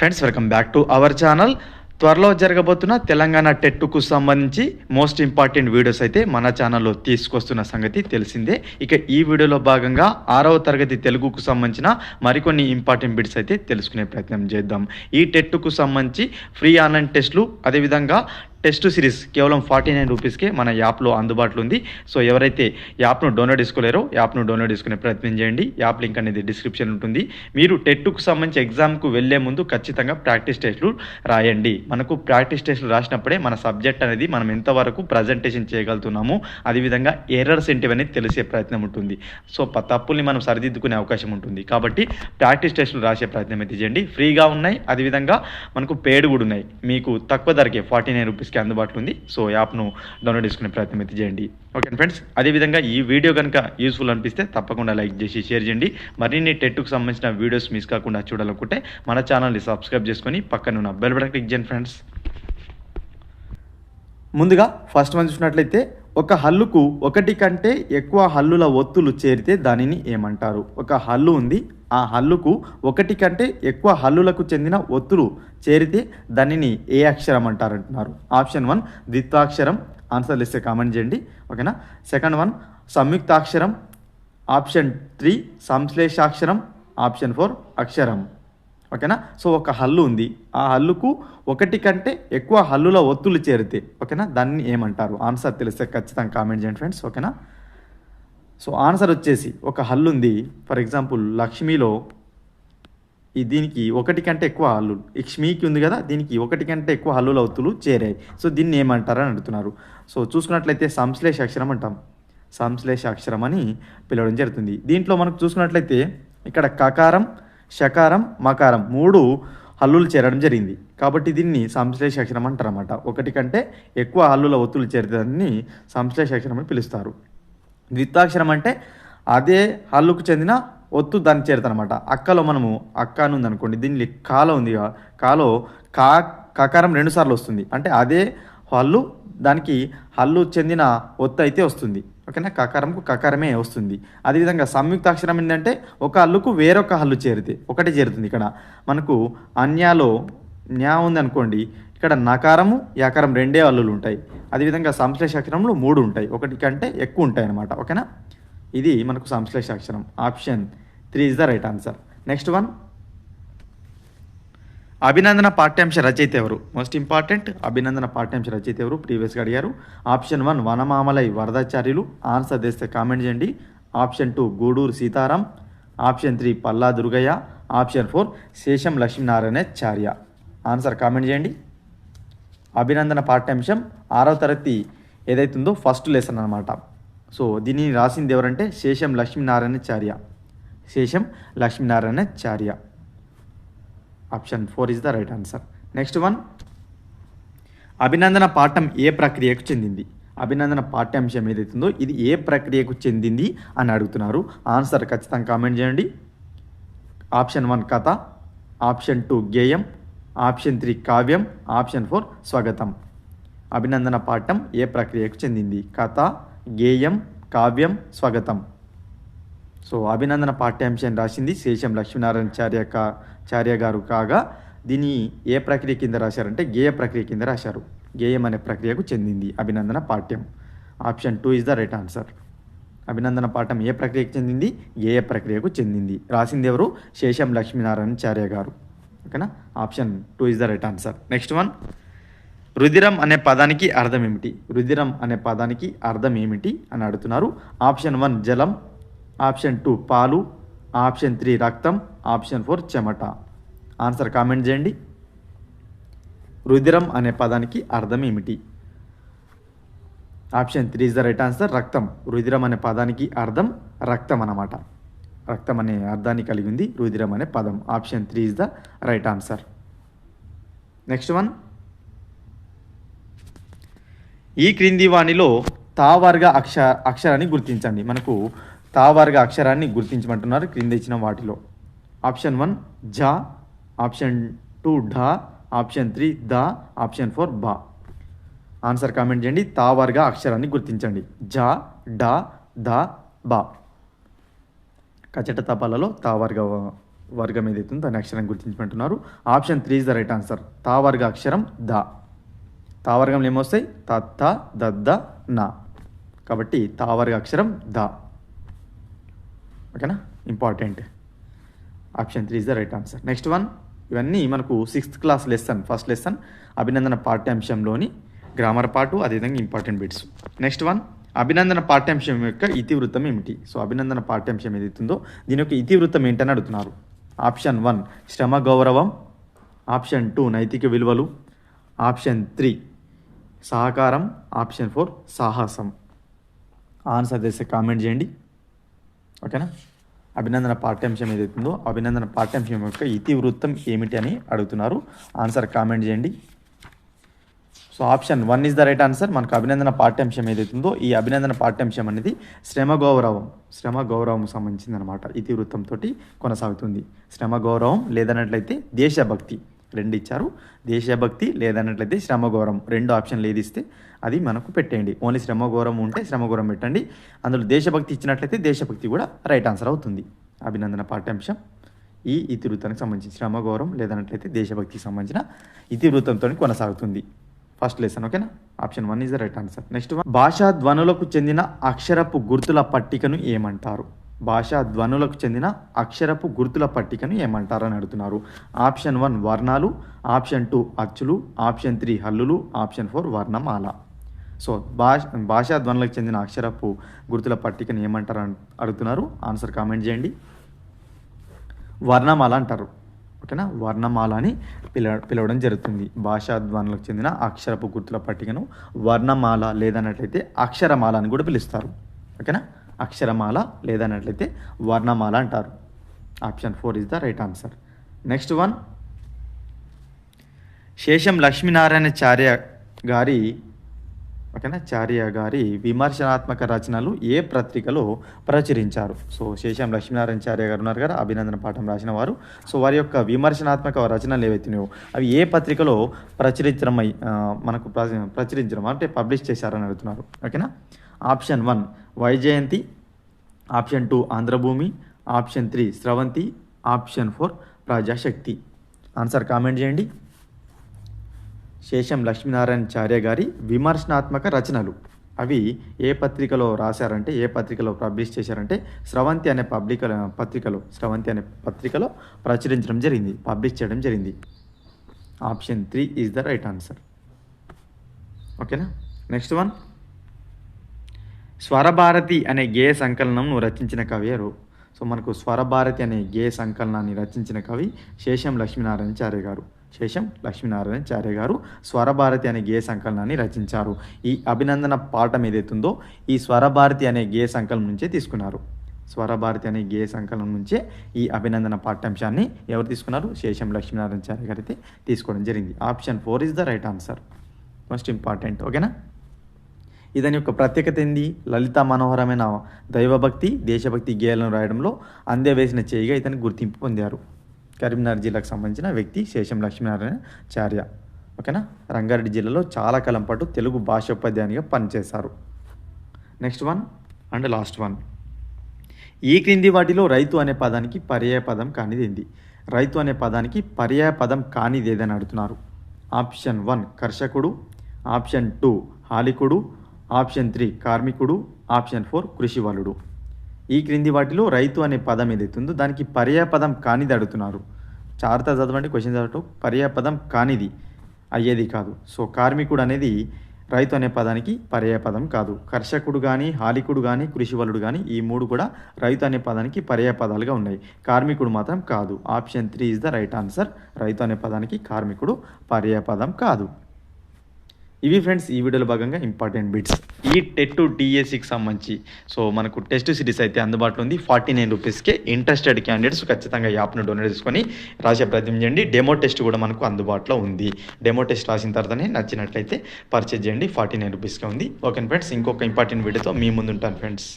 Friends, welcome back to our channel. త్వరలో జరగబోతున్న తెలంగాణ టెట్కు సంబంధించి మోస్ట్ ఇంపార్టెంట్ వీడియోస్ అయితే మన ఛానల్లో తీసుకొస్తున్న సంగతి తెలిసిందే. ఇక ఈ వీడియోలో భాగంగా 6వ తరగతి తెలుగుకు సంబంధించిన మరికొన్ని ఇంపార్టెంట్ బిట్స్ అయితే తెలుసుకునే ప్రయత్నం చేద్దాం. ఈ టెట్కు సంబంధించి ఫ్రీ ఆన్లైన్ టెస్టులు, అదేవిధంగా టెస్ట్ సిరీస్ కేవలం 49 రూపీస్కే మన యాప్లో అందుబాటులో ఉంది. సో ఎవరైతే యాప్ను డౌన్లోడ్ చేసుకోలేరో యాప్ను డౌన్లోడ్ చేసుకునే ప్రయత్నం చేయండి. యాప్ లింక్ అనేది డిస్క్రిప్షన్ ఉంటుంది. మీరు టెట్కు సంబంధించి ఎగ్జామ్కు వెళ్లే ముందు ఖచ్చితంగా ప్రాక్టీస్ టెస్టులు రాయండి. మనకు ప్రాక్టీస్ టెస్టులు రాసినప్పుడే మన సబ్జెక్ట్ అనేది మనం ఎంతవరకు ప్రజెంటేషన్ చేయగలుగుతున్నాము, అదేవిధంగా ఎర్రర్స్ ఏంటివి అనేది తెలిసే ప్రయత్నం ఉంటుంది. సో తప్పుల్ని మనం సరిదిద్దుకునే అవకాశం ఉంటుంది. కాబట్టి ప్రాక్టీస్ టెస్టులు రాసే ప్రయత్నం అయితే చేయండి. ఫ్రీగా ఉన్నాయి, అదేవిధంగా మనకు పేడ్ కూడా ఉన్నాయి. మీకు తక్కువ ధరకే 49 రూపీస్కి అందుబాటులో ఉంది. సో యాప్ను డౌన్లోడ్ చేసుకునే ప్రయత్నం అయితే చేయండి. ఓకే ఫ్రెండ్స్, అదేవిధంగా ఈ వీడియో కనుక యూస్ఫుల్ అనిపిస్తే తప్పకుండా లైక్ చేసి షేర్ చేయండి. మరిన్ని టెట్కు సంబంధించిన వీడియోస్ మిస్ కాకుండా చూడాలనుకుంటే మన ఛానల్ని సబ్స్క్రైబ్ చేసుకొని పక్కన ఉన్న బెల్ బటన్ క్లిక్ చేయండి ఫ్రెండ్స్. ముందుగా ఫస్ట్ మనం చూసినట్లయితే, ఒక హల్లుకు ఒకటి కంటే ఎక్కువ హల్లుల ఒత్తులు చేరితే దానిని ఏమంటారు? ఒక హల్లు ఉంది, ఆ హల్లుకు ఒకటి కంటే ఎక్కువ హల్లులకు చెందిన ఒత్తులు చేరితే దానిని ఏ అక్షరం అంటారు అంటున్నారు. ఆప్షన్ 1 ద్విత్వాక్షరం. ఆన్సర్ ఇస్తే కామెంట్ చేయండి. ఓకేనా. సెకండ్ 1 సంయుక్తాక్షరం. ఆప్షన్ 3 సంశ్లేషాక్షరం. ఆప్షన్ 4 అక్షరం. ఓకేనా. సో ఒక హల్లు ఉంది, ఆ హల్లుకు ఒకటి కంటే ఎక్కువ హల్లుల ఒత్తులు చేరితే ఓకేనా దాన్ని ఏమంటారు? ఆన్సర్ తెలిస్తే ఖచ్చితంగా కామెంట్ చేయండి ఫ్రెండ్స్. ఓకేనా. సో ఆన్సర్ వచ్చేసి, ఒక హల్లు ఉంది, ఫర్ ఎగ్జాంపుల్ లక్ష్మిలో దీనికి ఒకటి కంటే ఎక్కువ హల్లు, లక్ష్మికి ఉంది కదా, దీనికి ఒకటి కంటే ఎక్కువ హల్లుల ఒత్తులు చేరాయి. సో దీన్ని ఏమంటారు అని అడుగుతున్నారు. సో చూసుకున్నట్లయితే సంశ్లేష అక్షరం అంటాం. సంశ్లేష అక్షరం అని పిలవడం జరుగుతుంది. దీంట్లో మనకు చూసుకున్నట్లయితే ఇక్కడ కకారం, షకారం, మకారం 3 హల్లులు చేరడం జరిగింది. కాబట్టి దీన్ని సంశ్లేష అక్షరం అంటారన్నమాట. ఒకటి కంటే ఎక్కువ హల్లుల ఒత్తులు చేరడాన్ని సంశ్లేష అక్షరం అని పిలుస్తారు. ద్విత్వాక్షరం అంటే అదే హల్లుకు చెందిన ఒత్తు దాన్ని చేరుతానమాట. అక్కలో మనము అక్క అని ఉంది అనుకోండి, దీన్ని కాలో ఉంది, కాలో కకారం 2 సార్లు వస్తుంది, అంటే అదే హల్లు దానికి హల్లు చెందిన ఒత్తు అయితే వస్తుంది. ఓకేనా. కకారంకు కకారమే వస్తుంది. అదేవిధంగా సంయుక్తాక్షరం ఏంటంటే ఒక హల్లుకు వేరొక హల్లు చేరితే ఒకటి చేరుతుంది. ఇక్కడ మనకు అన్యాలో న్యా ఉంది అనుకోండి, ఇక్కడ నకారము యాకారం 2 హల్లులు ఉంటాయి. అదేవిధంగా సంశ్లేషాక్షరంలో 3 ఉంటాయి, ఒకటి కంటే ఎక్కువ ఉంటాయి అన్నమాట. ఓకేనా. ఇది మనకు సంశ్లేషాక్షరం. Option 3 is the right answer. Next 1 అభినందన పాఠ్యాంశ రచయిత ఎవరు? మోస్ట్ ఇంపార్టెంట్, అభినందన పాఠ్యాంశ రచయిత ఎవరు? ప్రీవియస్గా అడిగారు. ఆప్షన్ 1 వనమామలై వరదాచార్యులు. ఆన్సర్ చేస్తే కామెంట్ చేయండి. Option 2 Guduru Sitaram. Option 3 Palla Durgaiah. Option 4 Sesham Lakshminarayanacharya. Answer comment చేయండి. అభినందన పాఠ్యాంశం 6వ తరగతి ఏదైతుందో ఫస్ట్ లెసన్ అనమాట. సో దీన్ని రాసింది ఎవరంటే Sesham Lakshminarayanacharya. Sesham Lakshminarayanacharya. Option 4 is the right answer. Next 1 అభినందన పాఠం ఏ ప్రక్రియకు చెందింది? అభినందన పాఠ్యాంశం ఏదైతుందో ఇది ఏ ప్రక్రియకు చెందింది అని అడుగుతున్నారు. ఆన్సర్ ఖచ్చితంగా కామెంట్ చేయండి. ఆప్షన్ 1 కథ. ఆప్షన్ 2 గేయం. ఆప్షన్ 3 కావ్యం. ఆప్షన్ 4 స్వాగతం. అభినందన పాఠం ఏ ప్రక్రియకు చెందింది? కథ, గేయం, కావ్యం, స్వాగతం. సో అభినందన పాఠ్యాంశం రాసింది శేషం లక్ష్మీనారాయణాచార్య గారు కాగా, దీన్ని ఏ ప్రక్రియ కింద రాశారంటే గేయ ప్రక్రియ కింద రాశారు. గేయం అనే ప్రక్రియకు చెందింది అభినందన పాఠ్యం. Option 2 is the right answer. అభినందన పాఠం ఏ ప్రక్రియకు చెందింది? గేయ ప్రక్రియకు చెందింది. రాసింది ఎవరు? శేషం లక్ష్మీనారాయణాచార్య గారు. ఓకేనా. Option 2 is the right answer. Next 1 రుధిరం అనే పదానికి అర్థం ఏమిటి? రుధిరం అనే పదానికి అర్థం ఏమిటి అని అడుగుతున్నారు. ఆప్షన్ 1 జలం. ఆప్షన్ 2 పాలు. ఆప్షన్ 3 రక్తం. ఆప్షన్ 4 చెమట. ఆన్సర్ కామెంట్ చేయండి. రుధిరం అనే పదానికి అర్థం ఏమిటి? Option 3 is the right answer. రక్తం. రుధిరం అనే పదానికి అర్థం రక్తం అన్నమాట. రక్తం అనే అర్థాన్ని కలిగి ఉంది రుధిరం అనే పదం. Option 3 is the right answer. Next 1 ఈ క్రింది వాణిలో తావర్గ అక్షరాన్ని గుర్తించండి. మనకు తావర్గ అక్షరాన్ని గుర్తించమంటున్నారు క్రింద ఇచ్చిన వాటిలో. ఆప్షన్ 1 జ. ఆప్షన్ 2 ఢ. ఆప్షన్ 3 ద. ఆప్షన్ 4 బ. ఆన్సర్ కామెంట్ చేయండి. తావర్గ అక్షరాన్ని గుర్తించండి. జ, డ, ద, బ. కచట తపాలలో తావర్గ వర్గం ఏదైతుందో దాని అక్షరం గుర్తించమంటున్నారు. Option 3 is the right answer. తా వర్గ అక్షరం ద. తా వర్గంలో ఏమొస్తాయి? తత్త దద్ద నా. కాబట్టి తా వర్గ అక్షరం ద. ఓకేనా, important. Option 3 is the right answer. Next one, ఇవన్నీ మనకు 6th class lesson, first lesson అభినందన పాఠ్యాంశంలోని గ్రామర్ పార్టు, అదేవిధంగా ఇంపార్టెంట్ బిట్స్. నెక్స్ట్ వన్, అభినందన పాఠ్యాంశం యొక్క ఇతివృత్తం ఏమిటి? సో అభినందన పాఠ్యాంశం ఏదైతుందో దీని యొక్క ఇతివృత్తం ఏంటని అడుగుతున్నారు. ఆప్షన్ 1 శ్రమ గౌరవం, ఆప్షన్ 2 నైతిక విలువలు, ఆప్షన్ 3 సహకారం, ఆప్షన్ 4 సాహసం. ఆన్సర్ చేస్తే కామెంట్ చేయండి. ఓకేనా, అభినందన పాఠ్యాంశం ఏదైతుందో అభినందన పాఠ్యాంశం యొక్క ఇతివృత్తం ఏమిటి అని అడుగుతున్నారు. ఆన్సర్ కామెంట్ చేయండి. So option 1 is the right answer. మనకు అభినందన పాఠ్యాంశం ఏదైతుందో ఈ అభినందన పాఠ్యాంశం అనేది శ్రమ గౌరవం సంబంధించింది అనమాట. ఇతివృత్తంతో కొనసాగుతుంది. శ్రమ గౌరవం లేదన్నట్లయితే దేశభక్తి, రెండు ఇచ్చారు. దేశభక్తి లేదన్నట్లయితే శ్రమ గౌరవం, రెండు ఆప్షన్లు ఏది ఇస్తే అది మనకు పెట్టేయండి. ఓన్లీ శ్రమ గౌరవం ఉంటే శ్రమ గౌరవం పెట్టండి. అందులో దేశభక్తి ఇచ్చినట్లయితే దేశభక్తి కూడా రైట్ ఆన్సర్ అవుతుంది. అభినందన పాఠ్యాంశం ఈ ఇతివృత్తానికి సంబంధించి శ్రమ గౌరవం లేదన్నట్లయితే దేశభక్తికి సంబంధించిన ఇతివృత్తంతో కొనసాగుతుంది. First lesson. ఓకేనా, option 1 is the right answer. Next one, భాషా ధ్వనులకు చెందిన అక్షరపు గుర్తుల పట్టికను ఏమంటారు? భాషా ధ్వనులకు చెందిన అక్షరపు గుర్తుల పట్టికను ఏమంటారు అని అడుగుతున్నారు. ఆప్షన్ 1 వర్ణాలు, ఆప్షన్ 2 అచ్చులు, ఆప్షన్ 3 హల్లులు, ఆప్షన్ 4 వర్ణమాల. సో భాషా ధ్వనులకు చెందిన అక్షరపు గుర్తుల పట్టికను ఏమంటారు అని అడుగుతున్నారు. ఆన్సర్ కామెంట్ చేయండి. వర్ణమాల అంటారు. ఓకేనా, వర్ణమాల అని పిలవడం జరుగుతుంది. భాషా ధ్వనులకు చెందిన అక్షరపు గుర్తుల పట్టికను వర్ణమాల లేదన్నట్లయితే అక్షరమాల అని కూడా పిలుస్తారు. ఓకేనా, అక్షరమాల లేదన్నట్లయితే వర్ణమాల అంటారు. Option 4 is the right answer. Next one, శేషం లక్ష్మీనారాయణ చార్య గారి విమర్శనాత్మక రచనలు ఏ పత్రికలో ప్రచురించారు? సో శేషం లక్ష్మీనారాయణ చార్య గారు ఉన్నారు కదా, అభినందన పాఠం రాసిన వారు. సో వారి యొక్క విమర్శనాత్మక రచనలు ఏవైతున్నాయో అవి ఏ పత్రికలో ప్రచురించడం అంటే పబ్లిష్ చేశారని అడుగుతున్నారు. ఓకేనా, option 1 Vyjayanthi, option 2 Andhra Bhoomi, option 3 స్రవంతి, ఆప్షన్ 4 ప్రజాశక్తి. ఆన్సర్ కామెంట్ చేయండి. శేషం లక్ష్మీనారాయణ చార్య గారి విమర్శనాత్మక రచనలు అవి ఏ పత్రికలో రాశారంటే, ఏ పత్రికలో పబ్లిష్ చేశారంటే స్రవంతి అనే పత్రికలో ప్రచురించడం జరిగింది, పబ్లిష్ చేయడం జరిగింది. Option 3 is the right answer. ఓకేనా, నెక్స్ట్ వన్, స్వరభారతి అనే గేయ సంకలనంను రచించిన కవి ఎవరు? సో మనకు స్వరభారతి అనే గేయ సంకలనాన్ని రచించిన కవి శేషం లక్ష్మీనారాయణ చార్య గారు. శేషం లక్ష్మీనారాయణ చార్య గారు స్వరభారతి అనే గేయ సంకలనాన్ని రచించారు. ఈ అభినందన పాఠం ఏదైతుందో ఈ స్వరభారతి అనే గేయ సంకలనం నుంచే తీసుకున్నారు. స్వరభారతి అనే గేయ సంకలనం నుంచే ఈ అభినందన పాఠ్యాంశాన్ని ఎవరు తీసుకున్నారు? శేషం లక్ష్మీనారాయణ చార్య గారు అయితే తీసుకోవడం జరిగింది. Option 4 is the right answer. Most important. ఓకేనా, ఇదని యొక్క ప్రత్యేకత ఏంది? లలిత మనోహరమైన దైవభక్తి, దేశభక్తి గేయాలను రాయడంలో వేసిన చేయిగా ఇతను గుర్తింపు పొందారు. కరీంనగర్ జిల్లాకు సంబంధించిన వ్యక్తి శేషం లక్ష్మీనారాయణ చార్య. ఓకేనా, రంగారెడ్డి జిల్లాలో చాలా కాలం పాటు తెలుగు భాషోపాధ్యాయునిగా పనిచేశారు. Next one and last one, ఈ క్రింది వాటిలో రైతు అనే పదానికి పర్యాయ పదం కానిది ఏంది? రైతు అనే పదానికి పర్యాయ పదం కానిది ఏదని అడుగుతున్నారు. ఆప్షన్ 1 కర్షకుడు, ఆప్షన్ 2 హాలికుడు, ఆప్షన్ 3 కార్మికుడు, ఆప్షన్ 4 కృషివలుడు. ఈ క్రింది వాటిలో రైతు అనే పదం ఏదైతుందో దానికి పర్యాయ పదం కానిది అడుగుతున్నారు. చార్త చదవండి, క్వశ్చన్ చదవటం. పర్యాయ పదం కానిది అయ్యేది కాదు. సో కార్మికుడు అనేది రైతు అనే పదానికి పర్యాయ పదం కాదు. కర్షకుడు కానీ, హాలికుడు కానీ, కృషివలుడు కానీ ఈ మూడు కూడా రైతు అనే పదానికి పర్యాయ పదాలుగా ఉన్నాయి. కార్మికుడు మాత్రం కాదు. Option 3 is the right answer. రైతు అనే పదానికి కార్మికుడు పర్యాయ పదం కాదు. ఇవి ఫ్రెండ్స్ ఈ వీడియోలో భాగంగా ఇంపార్టెంట్ బిట్స్. ఈ టెట్ డిఎస్సికి సంబంధించి సో మనకు టెస్ట్ సిరీస్ అయితే అందుబాటులో ఉంది. 49 రూపీస్కే. ఇంట్రెస్టెడ్ క్యాండిడేట్స్ ఖచ్చితంగా యాప్ను డౌన్లోడ్ చేసుకొని రాసే ప్రయత్నం చేయండి. డెమో టెస్ట్ కూడా మనకు అందుబాటులో ఉంది. డెమో టెస్ట్ రాసిన తర్వాతనే నచ్చినట్లయితే పర్చేజ్ చేయండి. 49 రూపీస్కే ఉంది. ఓకే ఫ్రెండ్స్, ఇంకొక ఇంపార్టెంట్ వీడియోతో మీ ముందు ఉంటాను ఫ్రెండ్స్.